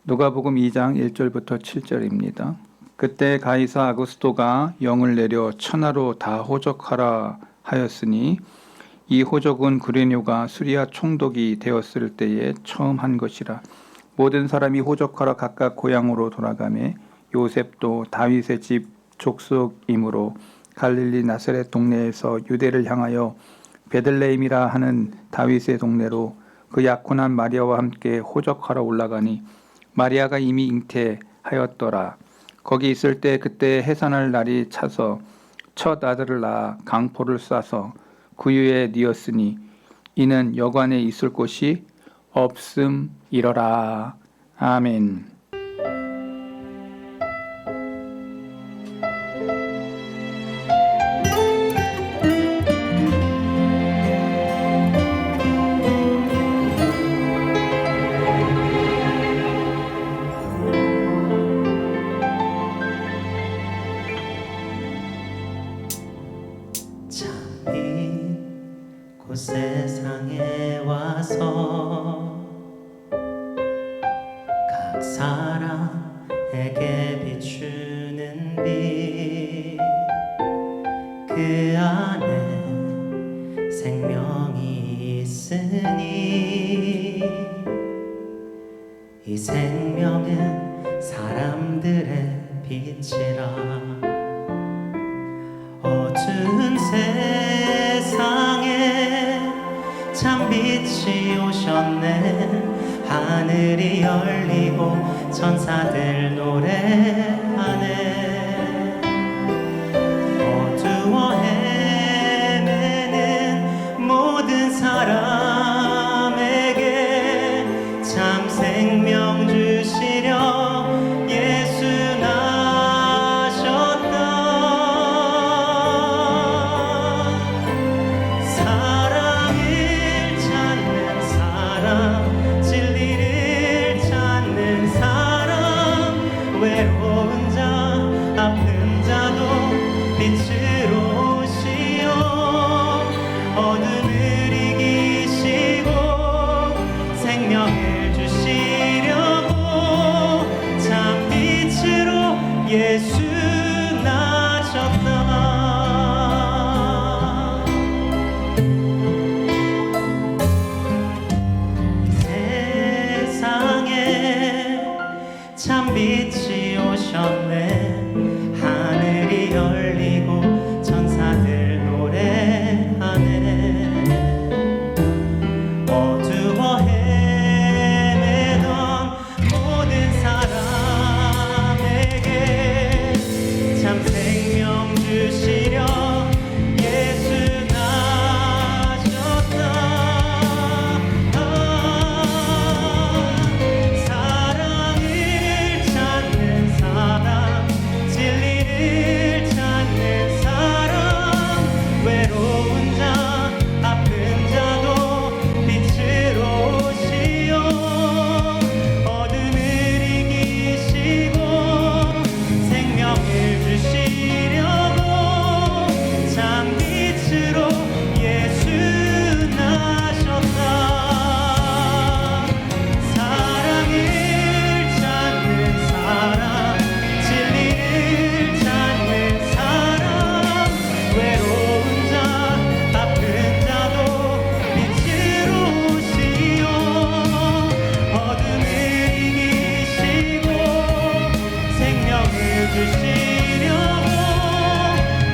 누가복음 2장 1절부터 7절입니다. 그때 가이사 아구스토가 영을 내려 천하로 다 호적하라 하였으니 이 호적은 구레뇨가 수리아 총독이 되었을 때에 처음 한 것이라. 모든 사람이 호적하러 각각 고향으로 돌아가매 요셉도 다윗의 집 족속이므로 갈릴리 나사렛 동네에서 유대를 향하여 베들레헴이라 하는 다윗의 동네로 그 약혼한 마리아와 함께 호적하러 올라가니 마리아가 이미 잉태하였더라. 거기 있을 때 그때 해산할 날이 차서 첫 아들을 낳아 강포를 싸서 구유에 뉘었으니 이는 여관에 있을 곳이 없음이러라. 아멘. 세상에 와서 각 사람에게 비추는 빛, 그 안에 생명이 있으니 이 생명은 사람들의 빛이라. 어두운 세상에 참 빛이 오셨네. 하늘이 열리고 천사들 노래하네. 어두워 헤매는 모든 사람에게 참 생명 주시려 예수 나셨다. 사랑을 찾는 사람, 진리를 찾는 사람, 외로운 자, 아픈 자도 빛으로 오시어 어둠을 이기시고 생명을 주시려고 참 빛으로 예수 나셨다. 세상에 참 빛이 오셨네. 하늘이 열리고 천사들 노래하네. 어두워 헤매던 모든 사람에게 참 생명 주시려 예수 나셨다. 사랑을 찾는 사람, 진리를 찾는 사람, 외로운 자, 아픈 자도 빛으로 오시어 어둠을 이기시고 생명을 주시려고 참 빛으로 예수 나셨다. 사랑을 찾는 사람, 진리를 찾는 사람, 외로운 자, 아픈 자도 빛으로 오시어 어둠을 이기시고 생명을 주시려고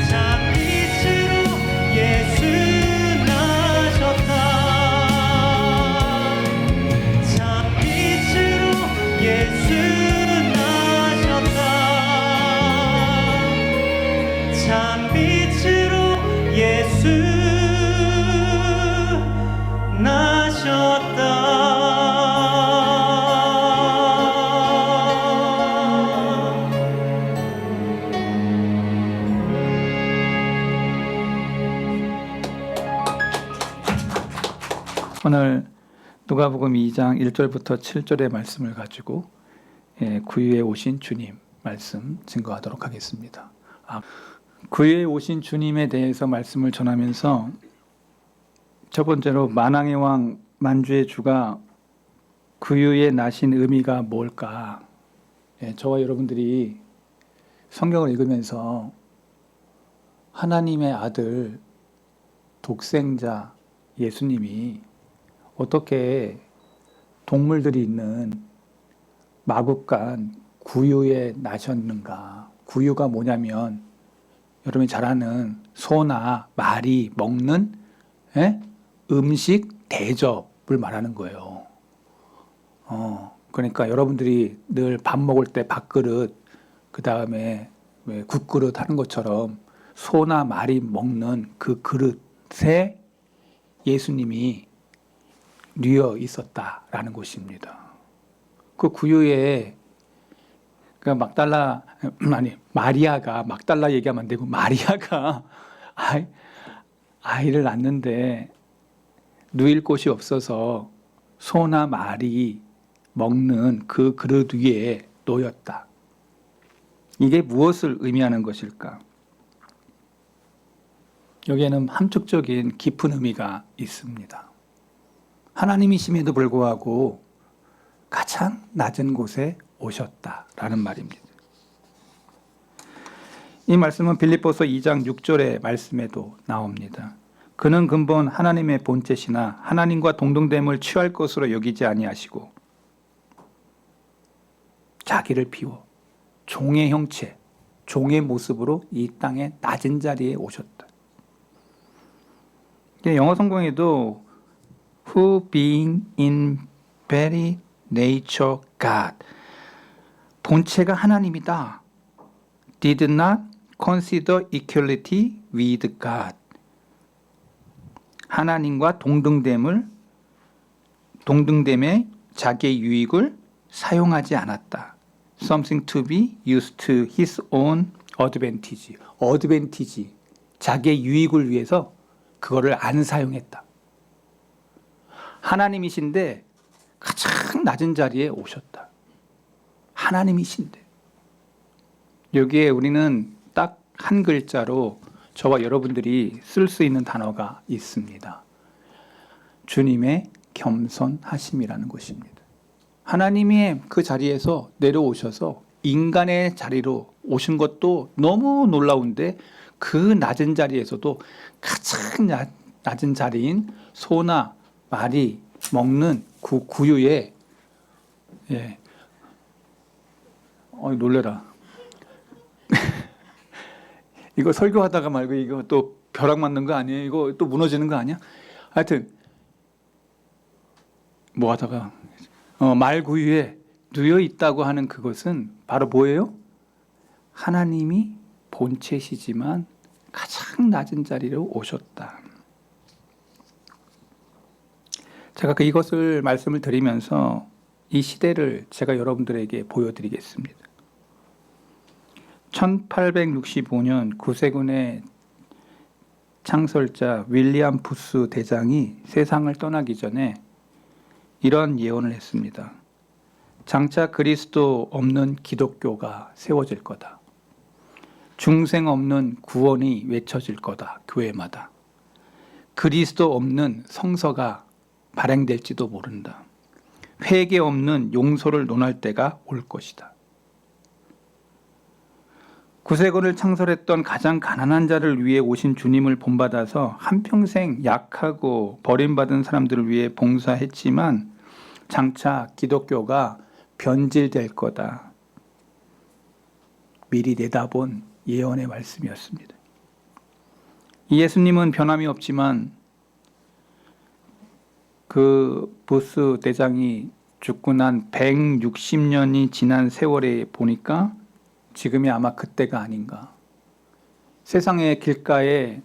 참 빛으로 예수 나셨다. 참 빛으로 예수 나셨다. 참 빛으로 예수 나셨다. 오늘 누가복음 2장 1절부터 7절의 말씀을 가지고 구유에 오신 주님 말씀 증거하도록 하겠습니다. 구유에 오신 주님에 대해서 말씀을 전하면서 첫 번째로 만왕의 왕 만주의 주가 구유에 나신 의미가 뭘까? 예, 저와 여러분들이 성경을 읽으면서 하나님의 아들 독생자 예수님이 어떻게 동물들이 있는 마국간 구유에 나셨는가? 구유가 뭐냐면 여러분이 잘 아는 소나 말이 먹는 음식 대접을 말하는 거예요. 그러니까 여러분들이 늘 밥 먹을 때 밥그릇, 그 다음에 국그릇 하는 것처럼 소나 말이 먹는 그 그릇에 예수님이 뉘어 있었다라는 것입니다. 그 구유에 그러니까 마리아가 막달라 얘기하면 안 되고 마리아가 아이를 낳는데 누일 곳이 없어서 소나 말이 먹는 그 그릇 위에 놓였다. 이게 무엇을 의미하는 것일까? 여기에는 함축적인 깊은 의미가 있습니다. 하나님이심에도 불구하고 가장 낮은 곳에 오셨다라는 말입니다. 이 말씀은 빌립보서 2장 6절의 말씀에도 나옵니다. 그는 근본 하나님의 본체시나 하나님과 동등됨을 취할 것으로 여기지 아니하시고 자기를 비워 종의 형체, 종의 모습으로 이 땅의 낮은 자리에 오셨다. 영어 성경에도 who being in very nature God, 본체가 하나님이다. did not consider equality with God, 하나님과 동등됨의 자기의 유익을 사용하지 않았다. Something to be used to his own advantage. advantage, 자기의 유익을 위해서 그거를 안 사용했다. 하나님이신데 가장 낮은 자리에 오셨다. 하나님이신데. 여기에 우리는 딱 한 글자로 저와 여러분들이 쓸 수 있는 단어가 있습니다. 주님의 겸손하심이라는 것입니다. 하나님이 그 자리에서 내려오셔서 인간의 자리로 오신 것도 너무 놀라운데 그 낮은 자리에서도 가장 낮은 자리인 소나 말이 먹는 그 구유에 놀래라. 이거 설교하다가 말고 이거 또 벼락 맞는 거 아니에요? 이거 또 무너지는 거 아니야? 하여튼 뭐 하다가 말구유에 누여 있다고 하는 그것은 바로 뭐예요? 하나님이 본체시지만 가장 낮은 자리로 오셨다. 제가 이것을 말씀을 드리면서 이 시대를 제가 여러분들에게 보여드리겠습니다. 1865년 구세군의 창설자 윌리엄 부스 대장이 세상을 떠나기 전에 이런 예언을 했습니다. 장차 그리스도 없는 기독교가 세워질 거다. 중생 없는 구원이 외쳐질 거다. 교회마다. 그리스도 없는 성서가 발행될지도 모른다. 회개 없는 용서를 논할 때가 올 것이다. 구세군을 창설했던 가장 가난한 자를 위해 오신 주님을 본받아서 한평생 약하고 버림받은 사람들을 위해 봉사했지만 장차 기독교가 변질될 거다. 미리 내다본 예언의 말씀이었습니다. 이 예수님은 변함이 없지만 그 부스 대장이 죽고 난 160년이 지난 세월에 보니까 지금이 아마 그때가 아닌가. 세상의 길가에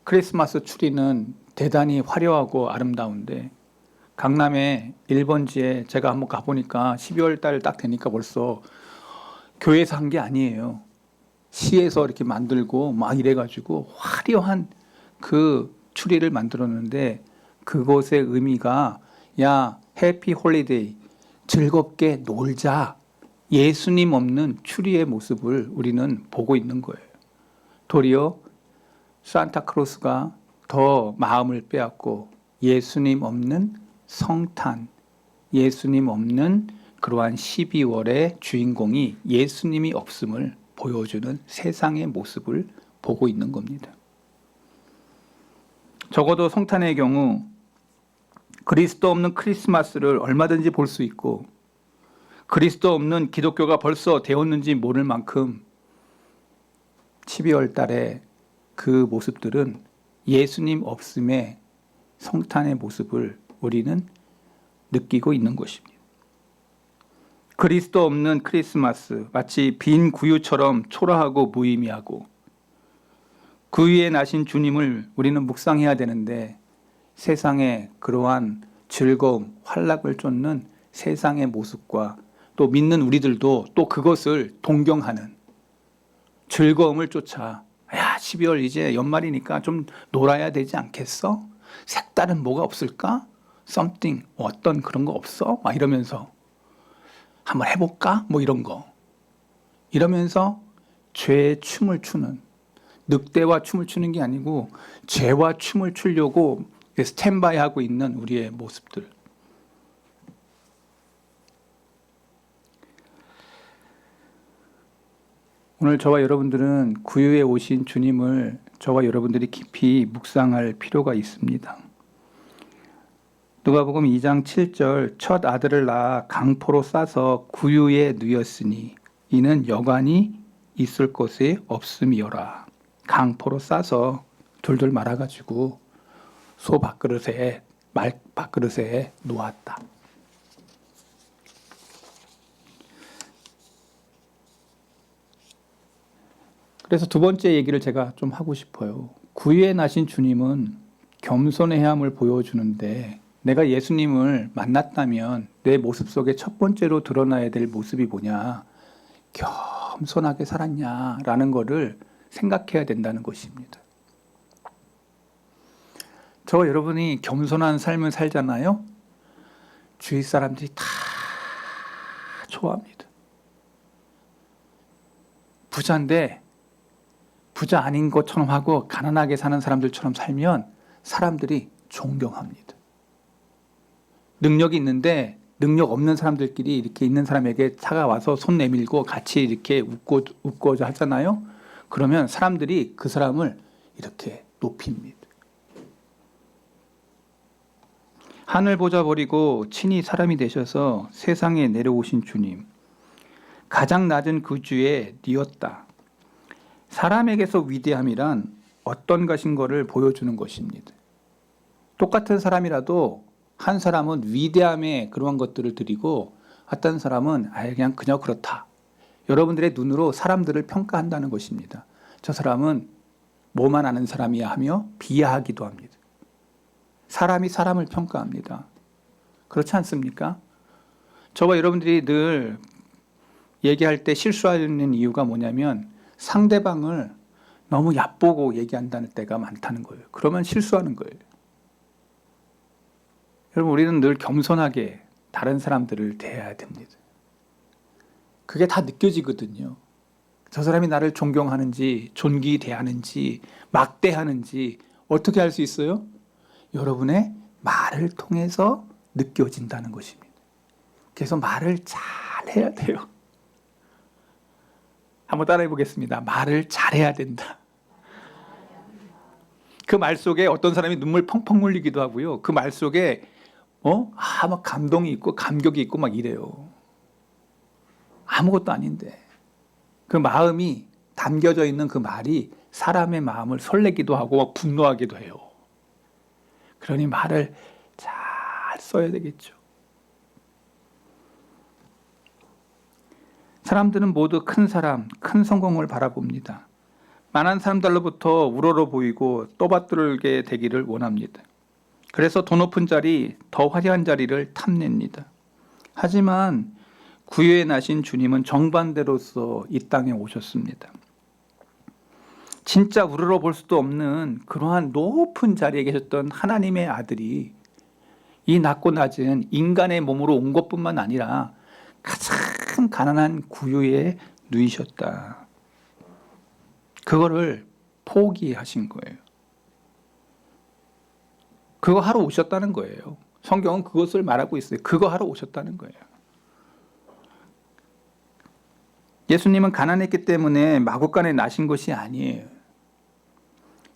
크리스마스 추리는 대단히 화려하고 아름다운데 강남의 1번지에 제가 한번 가보니까 12월 달 딱 되니까 벌써 교회에서 한 게 아니에요. 시에서 이렇게 만들고 막 이래가지고 화려한 그 추리를 만들었는데 그것의 의미가 야 해피 홀리데이 즐겁게 놀자. 예수님 없는 추리의 모습을 우리는 보고 있는 거예요. 도리어 산타크로스가 더 마음을 빼앗고 예수님 없는 성탄, 예수님 없는 그러한 12월의 주인공이 예수님이 없음을 보여주는 세상의 모습을 보고 있는 겁니다. 적어도 성탄의 경우 그리스도 없는 크리스마스를 얼마든지 볼 수 있고 그리스도 없는 기독교가 벌써 되었는지 모를 만큼 12월 달에 그 모습들은 예수님 없음의 성탄의 모습을 우리는 느끼고 있는 것입니다. 그리스도 없는 크리스마스, 마치 빈 구유처럼 초라하고 무의미하고 그 위에 나신 주님을 우리는 묵상해야 되는데 세상의 그러한 즐거움, 환락을 쫓는 세상의 모습과 또 믿는 우리들도 또 그것을 동경하는 즐거움을 쫓아, 야 12월 이제 연말이니까 좀 놀아야 되지 않겠어? 색다른 뭐가 없을까? something, 어떤 그런 거 없어? 막 이러면서 한번 해볼까? 뭐 이런 거 이러면서 죄의 춤을 추는, 늑대와 춤을 추는 게 아니고 죄와 춤을 추려고 스탠바이 하고 있는 우리의 모습들. 오늘 저와 여러분들은 구유에 오신 주님을 저와 여러분들이 깊이 묵상할 필요가 있습니다. 누가복음 2장 7절 첫 아들을 낳아 강포로 싸서 구유에 누였으니 이는 여관이 있을 곳에 없음이여라. 강포로 싸서 둘둘 말아가지고 소 밥그릇에 말 밥그릇에 놓았다. 그래서 두 번째 얘기를 제가 좀 하고 싶어요. 구유에 나신 주님은 겸손의 헤함을 보여주는데 내가 예수님을 만났다면 내 모습 속에 첫 번째로 드러나야 될 모습이 뭐냐? 겸손하게 살았냐라는 거를 생각해야 된다는 것입니다. 저와 여러분이 겸손한 삶을 살잖아요. 주위 사람들이 다 좋아합니다. 부자인데 부자 아닌 것처럼 하고 가난하게 사는 사람들처럼 살면 사람들이 존경합니다. 능력이 있는데 능력 없는 사람들끼리 이렇게 있는 사람에게 다가와서 손 내밀고 같이 이렇게 웃고자 하잖아요. 그러면 사람들이 그 사람을 이렇게 높입니다. 하늘 보좌 버리고 친히 사람이 되셔서 세상에 내려오신 주님, 가장 낮은 구주에 뉘었다. 사람에게서 위대함이란 어떤 것인 것을 보여주는 것입니다. 똑같은 사람이라도 한 사람은 위대함의 그러한 것들을 드리고 어떤 사람은 그냥 그냥 그렇다. 여러분들의 눈으로 사람들을 평가한다는 것입니다. 저 사람은 뭐만 아는 사람이야 하며 비하하기도 합니다. 사람이 사람을 평가합니다. 그렇지 않습니까? 저와 여러분들이 늘 얘기할 때 실수하는 이유가 뭐냐면 상대방을 너무 얕보고 얘기한다는 때가 많다는 거예요. 그러면 실수하는 거예요. 여러분, 우리는 늘 겸손하게 다른 사람들을 대해야 됩니다. 그게 다 느껴지거든요. 저 사람이 나를 존경하는지, 존귀 대하는지, 막대하는지 어떻게 알 수 있어요? 여러분의 말을 통해서 느껴진다는 것입니다. 그래서 말을 잘 해야 돼요. 한번 따라해 보겠습니다. 말을 잘해야 된다. 그 말 속에 어떤 사람이 눈물 펑펑 흘리기도 하고요. 그 말 속에 막 감동이 있고 감격이 있고 막 이래요. 아무것도 아닌데 그 마음이 담겨져 있는 그 말이 사람의 마음을 설레기도 하고 막 분노하기도 해요. 그러니 말을 잘 써야 되겠죠. 사람들은 모두 큰 사람, 큰 성공을 바라봅니다. 많은 사람들로부터 우러러 보이고 떠받들게 되기를 원합니다. 그래서 더 높은 자리, 더 화려한 자리를 탐냅니다. 하지만 구유에 나신 주님은 정반대로서 이 땅에 오셨습니다. 진짜 우러러 볼 수도 없는 그러한 높은 자리에 계셨던 하나님의 아들이 이 낮고 낮은 인간의 몸으로 온 것뿐만 아니라 가장 가난한 구유에 누이셨다. 그거를 포기하신 거예요. 그거 하러 오셨다는 거예요. 성경은 그것을 말하고 있어요. 그거 하러 오셨다는 거예요. 예수님은 가난했기 때문에 마구간에 나신 것이 아니에요.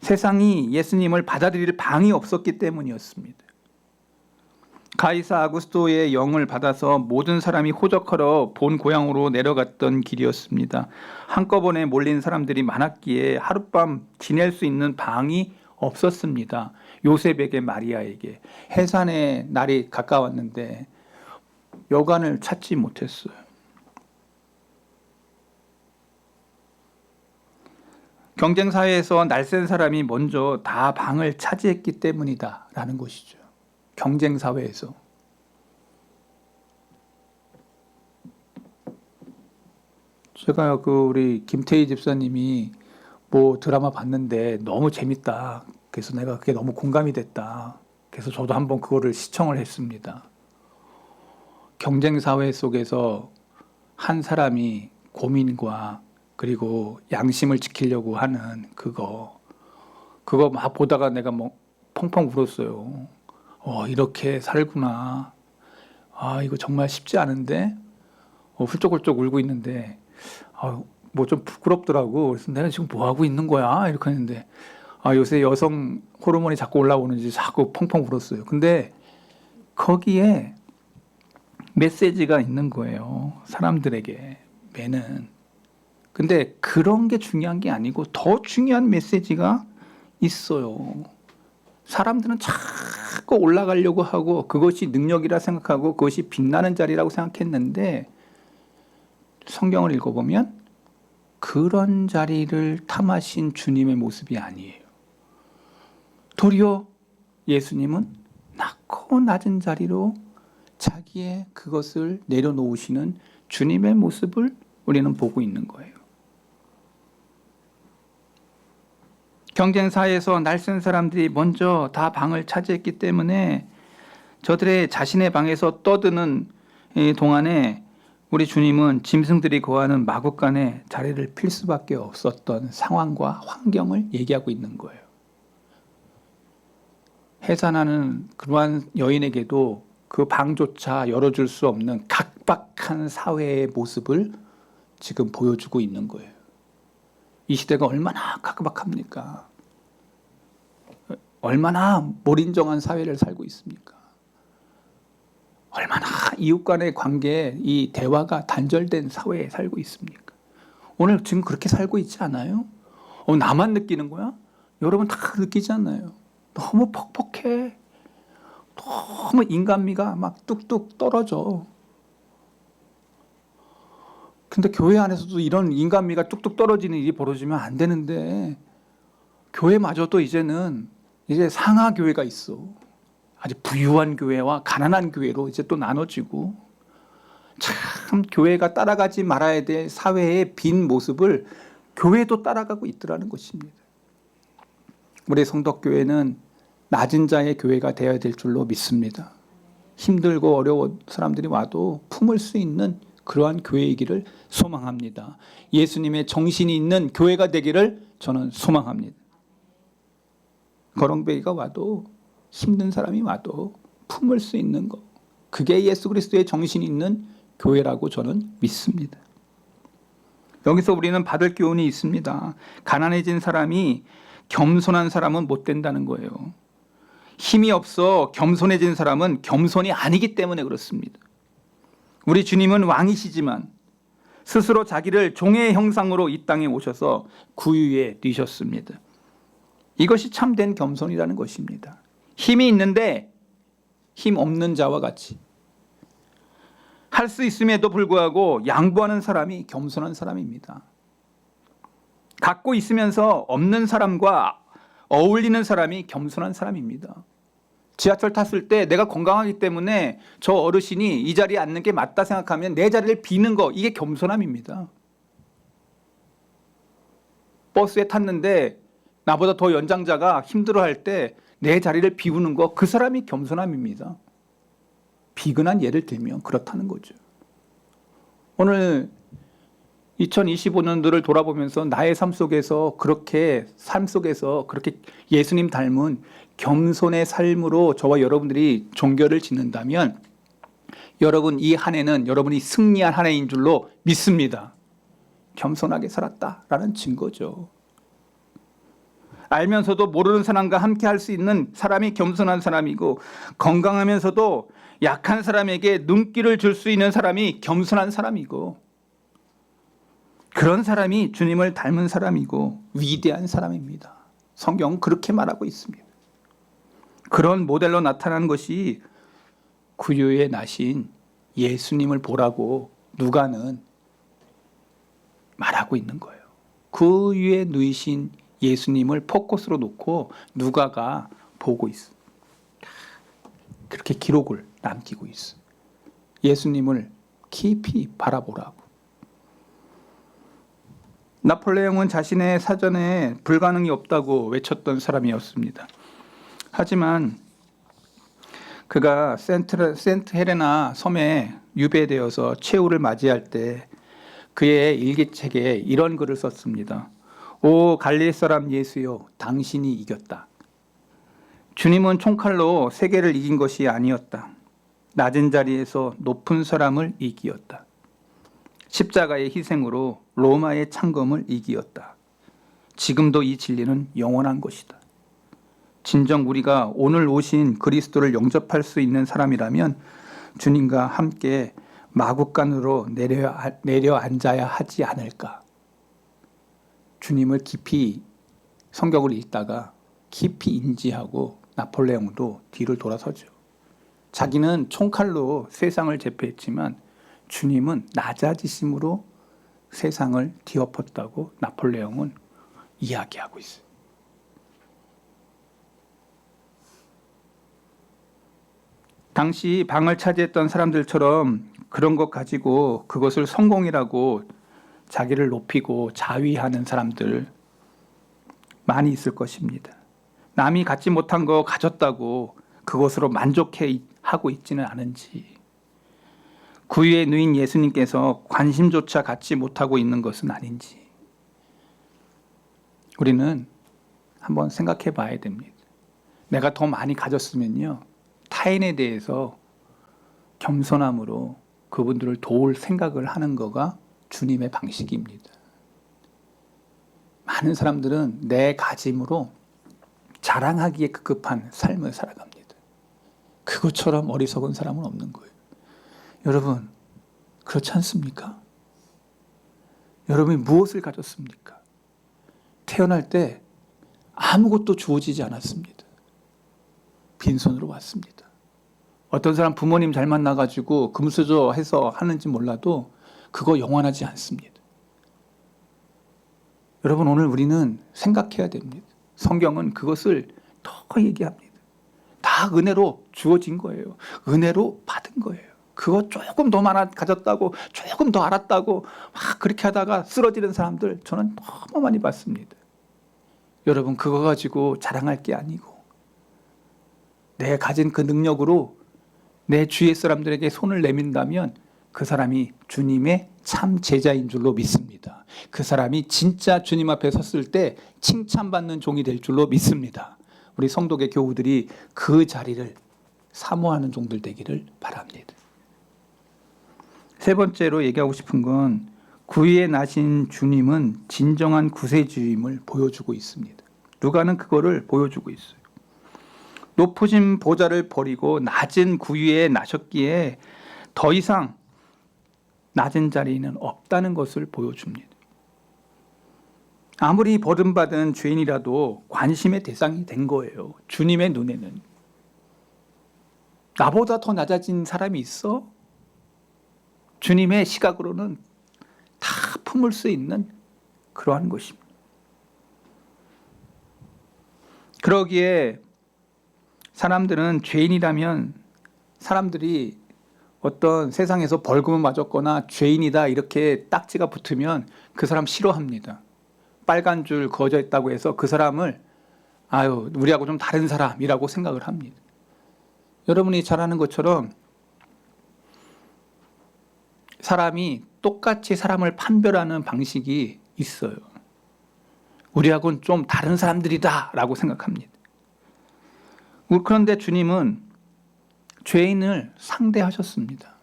세상이 예수님을 받아들일 방이 없었기 때문이었습니다. 가이사 아구스토의 영을 받아서 모든 사람이 호적하러 본 고향으로 내려갔던 길이었습니다. 한꺼번에 몰린 사람들이 많았기에 하룻밤 지낼 수 있는 방이 없었습니다. 요셉에게 마리아에게. 해산의 날이 가까웠는데 여관을 찾지 못했어요. 경쟁사회에서 날쌘 사람이 먼저 다 방을 차지했기 때문이다 라는 것이죠. 경쟁사회에서. 제가 우리 김태희 집사님이 뭐 드라마 봤는데 너무 재밌다. 그래서 내가 그게 너무 공감이 됐다. 그래서 저도 한번 그거를 시청을 했습니다. 경쟁사회 속에서 한 사람이 고민과 그리고 양심을 지키려고 하는 그거 막 보다가 내가 뭐 펑펑 울었어요. 이렇게 살구나. 이거 정말 쉽지 않은데 훌쩍훌쩍 울고 있는데 뭐 좀 부끄럽더라고. 그래서 내가 지금 뭐 하고 있는 거야? 이렇게 했는데 요새 여성 호르몬이 자꾸 올라오는지 자꾸 펑펑 울었어요. 근데 거기에 메시지가 있는 거예요. 사람들에게 매는. 근데 그런 게 중요한 게 아니고 더 중요한 메시지가 있어요. 사람들은 자꾸 올라가려고 하고 그것이 능력이라 생각하고 그것이 빛나는 자리라고 생각했는데 성경을 읽어보면 그런 자리를 탐하신 주님의 모습이 아니에요. 도리어 예수님은 낮고 낮은 자리로 자기의 그것을 내려놓으시는 주님의 모습을 우리는 보고 있는 거예요. 경쟁사에서 날쌘 사람들이 먼저 다 방을 차지했기 때문에 저들의 자신의 방에서 떠드는 동안에 우리 주님은 짐승들이 거하는 마구간에 자리를 필 수밖에 없었던 상황과 환경을 얘기하고 있는 거예요. 해산하는 그러한 여인에게도 그 방조차 열어줄 수 없는 각박한 사회의 모습을 지금 보여주고 있는 거예요. 이 시대가 얼마나 각박합니까? 얼마나 몰인정한 사회를 살고 있습니까? 얼마나 이웃 간의 관계에 이 대화가 단절된 사회에 살고 있습니까? 오늘 지금 그렇게 살고 있지 않아요? 나만 느끼는 거야? 여러분 다 느끼지 않나요? 너무 퍽퍽해. 너무 인간미가 막 뚝뚝 떨어져. 근데 교회 안에서도 이런 인간미가 뚝뚝 떨어지는 일이 벌어지면 안 되는데 교회마저도 이제는 이제 상하 교회가 있어. 아주 부유한 교회와 가난한 교회로 이제 또 나눠지고 참 교회가 따라가지 말아야 될 사회의 빈 모습을 교회도 따라가고 있더라는 것입니다. 우리 성덕교회는 낮은 자의 교회가 되어야 될 줄로 믿습니다. 힘들고 어려운 사람들이 와도 품을 수 있는 그러한 교회이기를 소망합니다. 예수님의 정신이 있는 교회가 되기를 저는 소망합니다. 거렁뱅이가 와도 힘든 사람이 와도 품을 수 있는 것, 그게 예수 그리스도의 정신이 있는 교회라고 저는 믿습니다. 여기서 우리는 받을 교훈이 있습니다. 가난해진 사람이 겸손한 사람은 못 된다는 거예요. 힘이 없어 겸손해진 사람은 겸손이 아니기 때문에 그렇습니다. 우리 주님은 왕이시지만 스스로 자기를 종의 형상으로 이 땅에 오셔서 구유에 뛰셨습니다. 이것이 참된 겸손이라는 것입니다. 힘이 있는데 힘 없는 자와 같이 할 수 있음에도 불구하고 양보하는 사람이 겸손한 사람입니다. 갖고 있으면서 없는 사람과 어울리는 사람이 겸손한 사람입니다. 지하철 탔을 때 내가 건강하기 때문에 저 어르신이 이 자리에 앉는 게 맞다 생각하면 내 자리를 비는 거, 이게 겸손함입니다. 버스에 탔는데 나보다 더 연장자가 힘들어할 때 내 자리를 비우는 거, 그 사람이 겸손함입니다. 비근한 예를 들면 그렇다는 거죠. 오늘 2025년도를 돌아보면서 나의 삶 속에서 그렇게 예수님 닮은 겸손의 삶으로 저와 여러분들이 종교를 짓는다면 여러분 이 한 해는 여러분이 승리한 한 해인 줄로 믿습니다. 겸손하게 살았다라는 증거죠. 알면서도 모르는 사람과 함께 할 수 있는 사람이 겸손한 사람이고, 건강하면서도 약한 사람에게 눈길을 줄 수 있는 사람이 겸손한 사람이고, 그런 사람이 주님을 닮은 사람이고 위대한 사람입니다. 성경은 그렇게 말하고 있습니다. 그런 모델로 나타나는 것이 구유에 나신 예수님을 보라고 누가는 말하고 있는 거예요. 구유에 누이신 예수님을 포커스로 놓고 누가가 보고 있어. 그렇게 기록을 남기고 있어. 예수님을 깊이 바라보라고. 나폴레옹은 자신의 사전에 불가능이 없다고 외쳤던 사람이었습니다. 하지만 그가 센트 헬레나 섬에 유배되어서 최후를 맞이할 때 그의 일기책에 이런 글을 썼습니다. 오 갈릴리 사람 예수여, 당신이 이겼다. 주님은 총칼로 세계를 이긴 것이 아니었다. 낮은 자리에서 높은 사람을 이기었다. 십자가의 희생으로 로마의 창검을 이기었다. 지금도 이 진리는 영원한 것이다. 진정 우리가 오늘 오신 그리스도를 영접할 수 있는 사람이라면 주님과 함께 마구간으로 내려앉아야 하지 않을까. 주님을 깊이 성경을 읽다가 깊이 인지하고 나폴레옹도 뒤를 돌아서죠. 자기는 총칼로 세상을 제패했지만 주님은 낮아지심으로 세상을 뒤엎었다고 나폴레옹은 이야기하고 있어요. 당시 방을 차지했던 사람들처럼 그런 것 가지고 그것을 성공이라고 자기를 높이고 자위하는 사람들 많이 있을 것입니다. 남이 갖지 못한 거 가졌다고 그것으로 만족하고 있지는 않은지, 구유에 누인 예수님께서 관심조차 갖지 못하고 있는 것은 아닌지 우리는 한번 생각해 봐야 됩니다. 내가 더 많이 가졌으면요, 타인에 대해서 겸손함으로 그분들을 도울 생각을 하는 거가 주님의 방식입니다. 많은 사람들은 내 가짐으로 자랑하기에 급급한 삶을 살아갑니다. 그것처럼 어리석은 사람은 없는 거예요. 여러분, 그렇지 않습니까? 여러분이 무엇을 가졌습니까? 태어날 때 아무것도 주어지지 않았습니다. 빈손으로 왔습니다. 어떤 사람 부모님 잘 만나가지고 금수저 해서 하는지 몰라도 그거 영원하지 않습니다. 여러분, 오늘 우리는 생각해야 됩니다. 성경은 그것을 더 얘기합니다. 다 은혜로 주어진 거예요. 은혜로 받은 거예요. 그거 조금 더 많아 가졌다고, 조금 더 알았다고 막 그렇게 하다가 쓰러지는 사람들 저는 너무 많이 봤습니다. 여러분, 그거 가지고 자랑할 게 아니고 내 가진 그 능력으로 내 주위의 사람들에게 손을 내민다면 그 사람이 주님의 참 제자인 줄로 믿습니다. 그 사람이 진짜 주님 앞에 섰을 때 칭찬받는 종이 될 줄로 믿습니다. 우리 성도계 교우들이 그 자리를 사모하는 종들 되기를 바랍니다. 세 번째로 얘기하고 싶은 건 구유에 나신 주님은 진정한 구세주임을 보여주고 있습니다. 누가는 그거를 보여주고 있어요. 높으신 보좌를 버리고 낮은 구유에 나셨기에 더 이상 낮은 자리는 없다는 것을 보여줍니다. 아무리 버림받은 죄인이라도 관심의 대상이 된 거예요. 주님의 눈에는. 나보다 더 낮아진 사람이 있어? 주님의 시각으로는 다 품을 수 있는 그러한 것입니다. 그러기에 사람들은 죄인이라면 사람들이 어떤 세상에서 벌금을 맞았거나 죄인이다 이렇게 딱지가 붙으면 그 사람 싫어합니다. 빨간 줄 그어져 있다고 해서 그 사람을 우리하고 좀 다른 사람이라고 생각을 합니다. 여러분이 잘 아는 것처럼 사람이 똑같이 사람을 판별하는 방식이 있어요. 우리하고는 좀 다른 사람들이다라고 생각합니다. 그런데 주님은 죄인을 상대하셨습니다.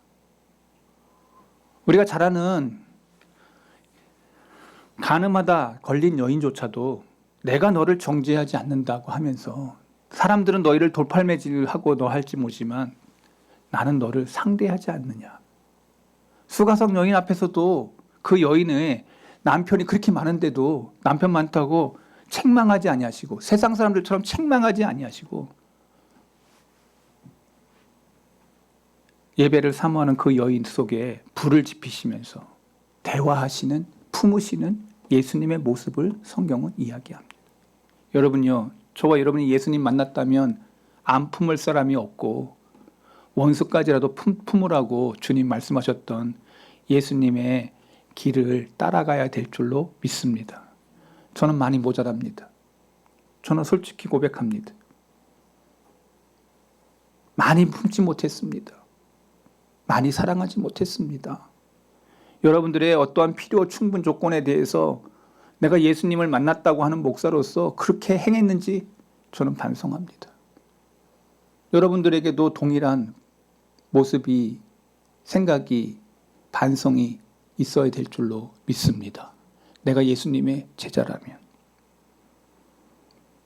우리가 잘 아는 간음하다 걸린 여인조차도 내가 너를 정죄하지 않는다고 하면서 사람들은 너희를 돌팔매질하고 너 할지 모지만 나는 너를 상대하지 않느냐. 수가성 여인 앞에서도 그 여인의 남편이 그렇게 많은데도 남편 많다고 책망하지 아니하시고 세상 사람들처럼 책망하지 아니하시고 예배를 사모하는 그 여인 속에 불을 지피시면서 대화하시는, 품으시는 예수님의 모습을 성경은 이야기합니다. 여러분요, 저와 여러분이 예수님 만났다면 안 품을 사람이 없고 원수까지라도 품으라고 주님 말씀하셨던 예수님의 길을 따라가야 될 줄로 믿습니다. 저는 많이 모자랍니다. 저는 솔직히 고백합니다. 많이 품지 못했습니다. 많이 사랑하지 못했습니다. 여러분들의 어떠한 필요 충분 조건에 대해서 내가 예수님을 만났다고 하는 목사로서 그렇게 행했는지 저는 반성합니다. 여러분들에게도 동일한 모습이, 생각이, 반성이 있어야 될 줄로 믿습니다. 내가 예수님의 제자라면.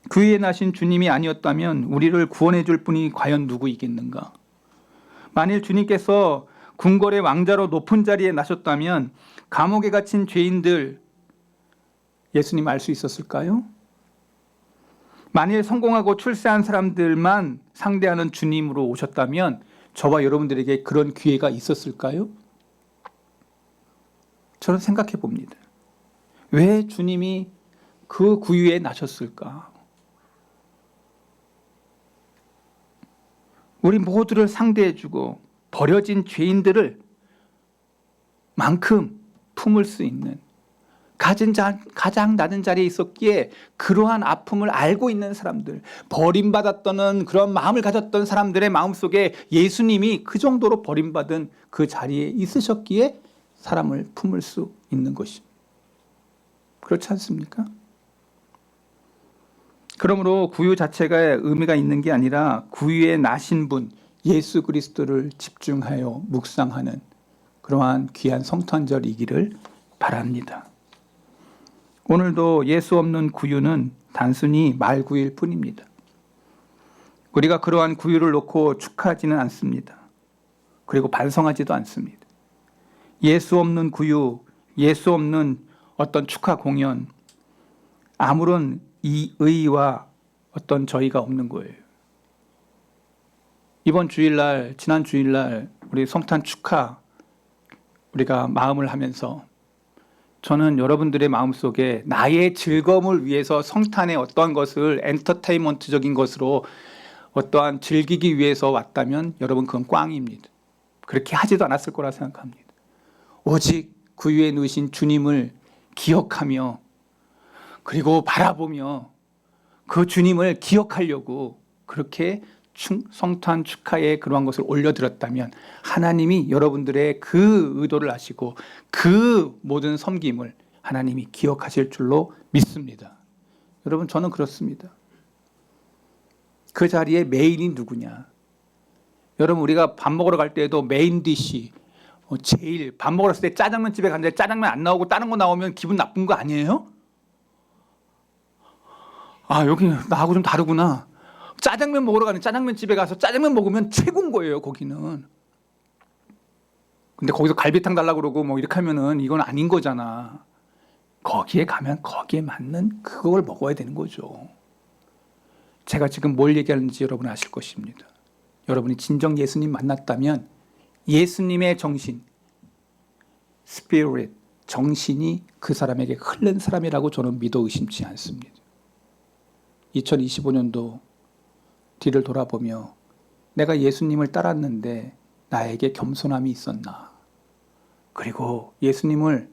그 위에 나신 주님이 아니었다면 우리를 구원해 줄 분이 과연 누구이겠는가? 만일 주님께서 궁궐의 왕자로 높은 자리에 나셨다면 감옥에 갇힌 죄인들 예수님 알 수 있었을까요? 만일 성공하고 출세한 사람들만 상대하는 주님으로 오셨다면 저와 여러분들에게 그런 기회가 있었을까요? 저는 생각해 봅니다. 왜 주님이 그 구유에 나셨을까? 우리 모두를 상대해주고 버려진 죄인들을 만큼 품을 수 있는 가장 낮은 자리에 있었기에 그러한 아픔을 알고 있는 사람들, 버림받았던 그런 마음을 가졌던 사람들의 마음속에 예수님이 그 정도로 버림받은 그 자리에 있으셨기에 사람을 품을 수 있는 것입니다. 그렇지 않습니까? 그러므로 구유 자체가 의미가 있는 게 아니라 구유에 나신 분 예수 그리스도를 집중하여 묵상하는 그러한 귀한 성탄절이기를 바랍니다. 오늘도 예수 없는 구유는 단순히 말구일 뿐입니다. 우리가 그러한 구유를 놓고 축하하지는 않습니다. 그리고 반성하지도 않습니다. 예수 없는 구유, 예수 없는 어떤 축하 공연, 아무런 이 의의와 어떤 저희가 없는 거예요. 이번 주일날, 지난 주일날 우리 성탄 축하 우리가 마음을 하면서 저는 여러분들의 마음속에 나의 즐거움을 위해서 성탄의 어떠한 것을 엔터테인먼트적인 것으로 어떠한 즐기기 위해서 왔다면 여러분 그건 꽝입니다. 그렇게 하지도 않았을 거라 생각합니다. 오직 구유에 누이신 주님을 기억하며 그리고 바라보며 그 주님을 기억하려고 그렇게 성탄 축하에 그러한 것을 올려드렸다면 하나님이 여러분들의 그 의도를 아시고 그 모든 섬김을 하나님이 기억하실 줄로 믿습니다. 여러분 저는 그렇습니다. 그 자리에 메인이 누구냐? 여러분 우리가 밥 먹으러 갈 때에도 메인 디시 제일 밥 먹으러 갔을 때 짜장면 집에 갔는데 짜장면 안 나오고 다른 거 나오면 기분 나쁜 거 아니에요? 아 여기 나하고 좀 다르구나. 짜장면 먹으러 가는 짜장면 집에 가서 짜장면 먹으면 최고인 거예요. 거기는. 근데 거기서 갈비탕 달라고 그러고 뭐 이렇게 하면은 이건 아닌 거잖아. 거기에 가면 거기에 맞는 그걸 먹어야 되는 거죠. 제가 지금 뭘 얘기하는지 여러분 아실 것입니다. 여러분이 진정 예수님 만났다면 예수님의 정신, 스피릿, 정신이 그 사람에게 흐른 사람이라고 저는 믿어 의심치 않습니다. 2025년도 뒤를 돌아보며 내가 예수님을 따랐는데 나에게 겸손함이 있었나? 그리고 예수님을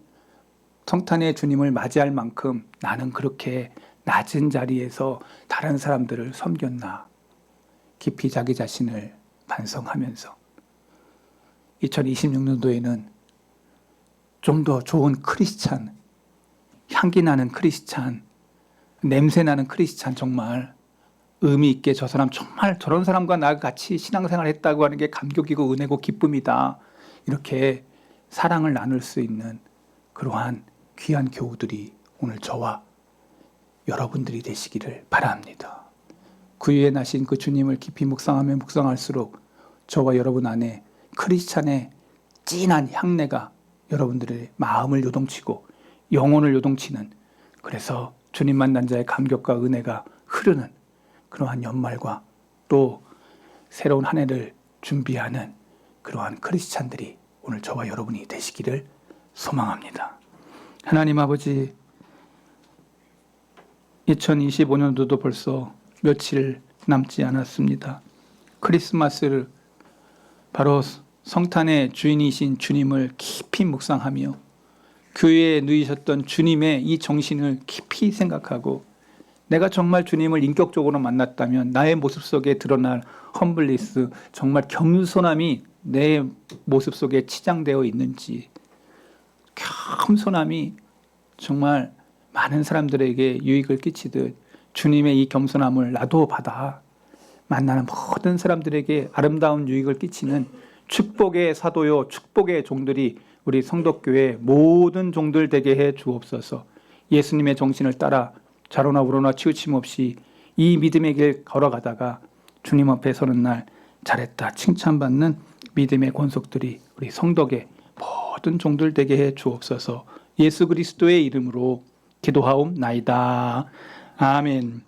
성탄의 주님을 맞이할 만큼 나는 그렇게 낮은 자리에서 다른 사람들을 섬겼나? 깊이 자기 자신을 반성하면서 2026년도에는 좀 더 좋은 크리스찬, 향기 나는 크리스찬, 냄새 나는 크리스찬, 정말 의미 있게 저 사람 정말 저런 사람과 나 같이 신앙생활 했다고 하는 게 감격이고 은혜고 기쁨이다. 이렇게 사랑을 나눌 수 있는 그러한 귀한 교우들이 오늘 저와 여러분들이 되시기를 바랍니다. 구유에 나신 그 주님을 깊이 묵상하면 묵상할수록 저와 여러분 안에 크리스찬의 진한 향내가 여러분들의 마음을 요동치고 영혼을 요동치는, 그래서 주님 만난 자의 감격과 은혜가 흐르는 그러한 연말과 또 새로운 한 해를 준비하는 그러한 크리스찬들이 오늘 저와 여러분이 되시기를 소망합니다. 하나님 아버지, 2025년도도 벌써 며칠 남지 않았습니다. 크리스마스를 바로 성탄의 주인이신 주님을 깊이 묵상하며 교회에 누이셨던 주님의 이 정신을 깊이 생각하고, 내가 정말 주님을 인격적으로 만났다면 나의 모습 속에 드러날 험블리스, 정말 겸손함이 내 모습 속에 치장되어 있는지, 겸손함이 정말 많은 사람들에게 유익을 끼치듯 주님의 이 겸손함을 나도 받아 만나는 모든 사람들에게 아름다운 유익을 끼치는 축복의 사도요, 축복의 종들이 우리 성덕교회 모든 종들 되게 해 주옵소서. 예수님의 정신을 따라 좌로나 우로나 치우침 없이 이 믿음의 길 걸어가다가 주님 앞에 서는 날 잘했다 칭찬받는 믿음의 권속들이 우리 성덕의 모든 종들 되게 해 주옵소서. 예수 그리스도의 이름으로 기도하옵나이다. 아멘.